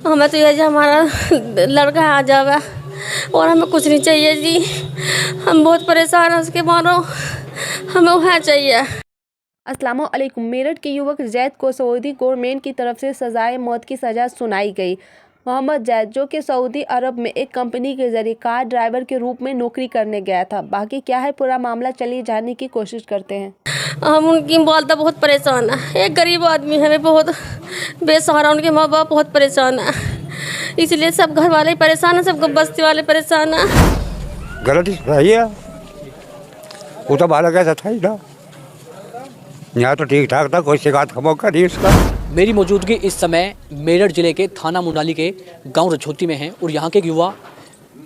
हमें तो ये जी हमारा लड़का आ जावे और हमें कुछ नहीं चाहिए जी। हम बहुत परेशान हैं उसके मारो, हमें वहाँ चाहिए। अस्सलामुअलैकुम। मेरठ के युवक जैद को सऊदी गवर्नमेंट की तरफ से सजाए मौत की सज़ा सुनाई गई। मोहम्मद जैद, जो कि सऊदी अरब में एक कंपनी के जरिए कार ड्राइवर के रूप में नौकरी करने गया था। बाकी क्या है पूरा मामला, चलिए जानने की कोशिश करते हैं। हम उनकी वालदा बहुत परेशान है, एक गरीब आदमी है, वे बहुत बेसहारा, उनके माँ बाप बहुत परेशान है, इसलिए सब घर वाले परेशान हैं, सब बस्ती वाले परेशान हैं। गलती रही है, वो तो बालक ऐसा था ही ना, यहाँ तो ठीक ठाक था, कोई शिकायत का मौका नहीं इसका। मेरी मौजूदगी इस समय मेरठ जिले के थाना मुंडाली के गांव रछोती में है और यहाँ के एक युवा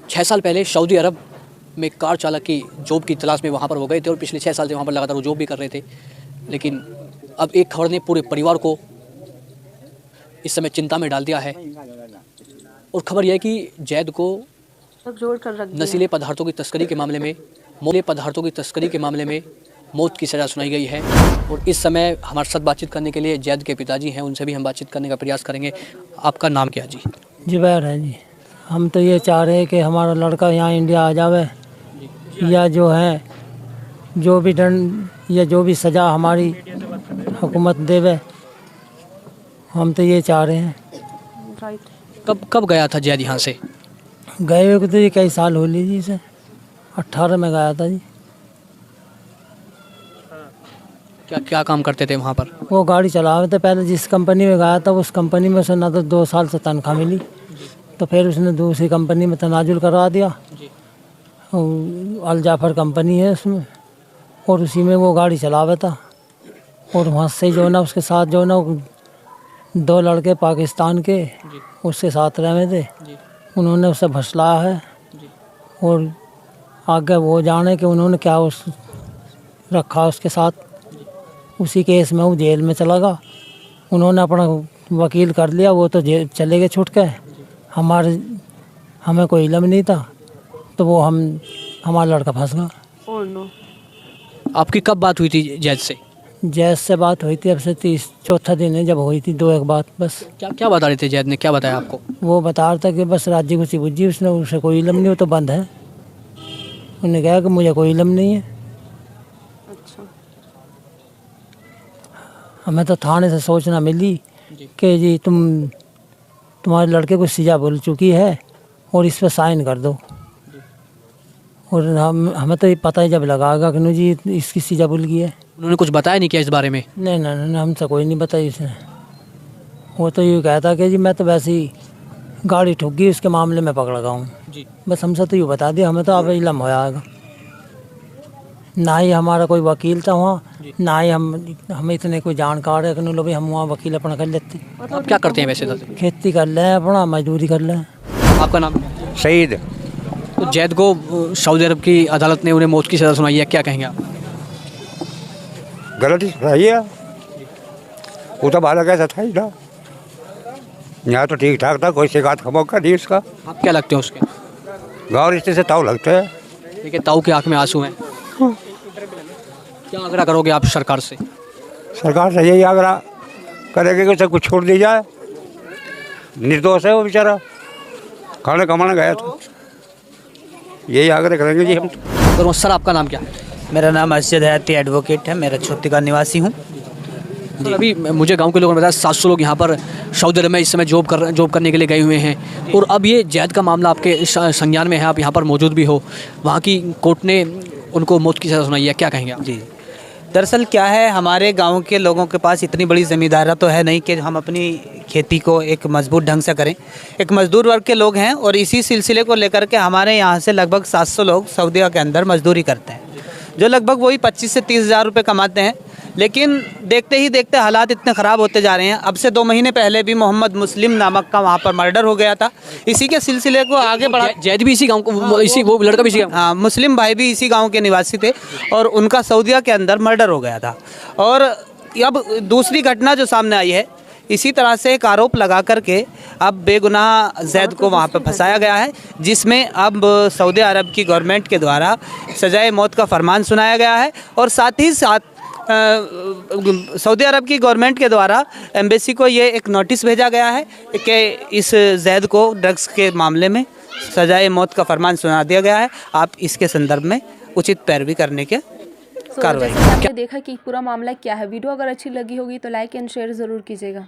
6 साल पहले सऊदी अरब में कार चालक की जॉब की तलाश में वहाँ पर हो गए थे और पिछले 6 साल से वहाँ पर लगातार वो जॉब भी कर रहे थे। लेकिन अब एक खबर ने पूरे परिवार को इस समय चिंता में डाल दिया है और खबर यह है कि जैद को नशीले पदार्थों की तस्करी के मामले में मौत की सज़ा सुनाई गई है। और इस समय हमारे साथ बातचीत करने के लिए जैद के पिताजी हैं, उनसे भी हम बातचीत करने का प्रयास करेंगे। आपका नाम क्या जी? जुबैर है जी। हम तो ये चाह रहे हैं कि हमारा लड़का यहाँ इंडिया आ जावे, या जो है जो भी दंड या जो भी सज़ा हमारी हुकूमत देवे, हम तो ये चाह रहे हैं। कब गया था जैद यहाँ से? गए हुए तो ये कई साल हो लीजिए से 18 में गया था जी। क्या काम करते थे वहाँ पर? वो गाड़ी चला रहे थे। पहले जिस कंपनी में गया था उस कंपनी में से ना तो 2 साल से तनख्वाह मिली, तो फिर उसने दूसरी कंपनी में तनाजुल करवा दिया। अल जाफर कंपनी है उसमें, और उसी में वो गाड़ी चलावे था। और वहाँ से जो ना उसके साथ जो ना 2 लड़के पाकिस्तान के उसके साथ रहे थे, उन्होंने उसे भसलाया है। और आगे वो जाने कि उन्होंने क्या उस रखा उसके साथ। उसी केस में वो जेल में चला गया। उन्होंने अपना वकील कर लिया, वो तो जेल चले गए छूट के। हमें कोई इल्म नहीं था, तो वो हमारा लड़का फंस गया। आपकी कब बात हुई थी जैद से? जैद से बात हुई थी अब से 34 दिन है जब हुई थी, 2 एक बात बस। क्या बता रहे थे जैद ने, क्या बताया आपको? वो बता रहा था कि बस राज्य गुस्सी बुझी, उसने उसे कोई इल्म नहीं, वो तो बंद है। उन्होंने कहा कि मुझे कोई इल्म नहीं है। हमें तो थाने से सूचना मिली कि जी तुम्हारे लड़के को सज़ा मिल चुकी है और इस पर साइन कर दो। और हमें तो ये पता ही जब लगाएगा कि जी इसकी सज़ा मिल गई है। उन्होंने कुछ बताया नहीं क्या इस बारे में? नहीं, हमसे कोई नहीं बताई उसने। वो तो ये कहता कि जी मैं तो वैसे ही गाड़ी ठुक गई, उसके मामले में पकड़ गया हूँ जी। बस हमसे तो ये बता दिया, हमें तो अब इल्म हो जाएगा। ना ही हमारा कोई वकील था वहाँ, ना ही हमें इतने कोई जानकार है कि लो भाई हम वहाँ वकील अपना कर लेते। आप क्या करते हैं वैसे? खेती कर ले, अपना मजदूरी कर ले। आपका नाम? सईद। तो जैद को सऊदी अरब की अदालत ने उन्हें मौत की सज़ा सुनाई है, क्या कहेंगे आप? गलती रही है, वो तो बालक ऐसा था ही ना, यहाँ तो ठीक ठाक था, कोई शिकायत का मौका नहीं इसका। आप क्या लगते हैं उसके? गाँव रिश्ते से ताऊ लगते हैं। देखिए ताऊ की आँख में आंसू हैं। क्या आग्रह करोगे आप सरकार से? सरकार से यही आग्रह करेंगे कि उसे कुछ छोड़ दी जाए। निर्दोष है वो बेचारा, खाने कमाने गया था। यही आग्रह करेंगे जी हम। तो सर आपका नाम क्या है? मेरा नाम अर्शद हयाती एडवोकेट है, मेरा रछोती का निवासी हूँ। अभी मुझे गांव के लोगों ने बताया 700 लोग यहाँ पर सऊदी अरब में इस समय जॉब करने के लिए गए हुए हैं। और अब ये जैद का मामला आपके संज्ञान में है, आप यहाँ पर मौजूद भी हो। वहाँ की कोर्ट ने उनको मौत की सज़ा सुनाई है, क्या कहेंगे आप? जी, दरअसल क्या है, हमारे गांव के लोगों के पास इतनी बड़ी ज़मींदारी तो है नहीं कि हम अपनी खेती को एक मजबूत ढंग से करें। एक मजदूर वर्ग के लोग हैं और इसी सिलसिले को लेकर के हमारे यहाँ से लगभग 700 लोग सऊदीया के अंदर मजदूरी करते हैं, जो लगभग वही 25 से 30 हज़ार रुपये कमाते हैं। लेकिन देखते ही देखते हालात इतने ख़राब होते जा रहे हैं। अब से 2 महीने पहले भी मोहम्मद मुस्लिम नामक का वहाँ पर मर्डर हो गया था। इसी के सिलसिले को आगे बढ़ा। जैद भी इसी गांव को, वो लड़का भी इसी गांव? हाँ, मुस्लिम भाई भी इसी गांव के निवासी थे और उनका सऊदीया के अंदर मर्डर हो गया था। और अब दूसरी घटना जो सामने आई है, इसी तरह से एक आरोप लगा करके अब बेगुनाह जैद को वहाँ पर फंसाया गया है, जिसमें अब सऊदी अरब की गवर्नमेंट के द्वारा सजाए मौत का फरमान सुनाया गया है। और साथ ही साथ सऊदी अरब की गवर्नमेंट के द्वारा एम्बेसी को ये एक नोटिस भेजा गया है कि इस जैद को ड्रग्स के मामले में सजाए मौत का फरमान सुना दिया गया है। आप इसके संदर्भ में उचित पैरवी करने के कार्रवाई। जैसे कि आपने देखा कि पूरा मामला क्या है। वीडियो अगर अच्छी लगी होगी तो लाइक एंड शेयर ज़रूर कीजिएगा।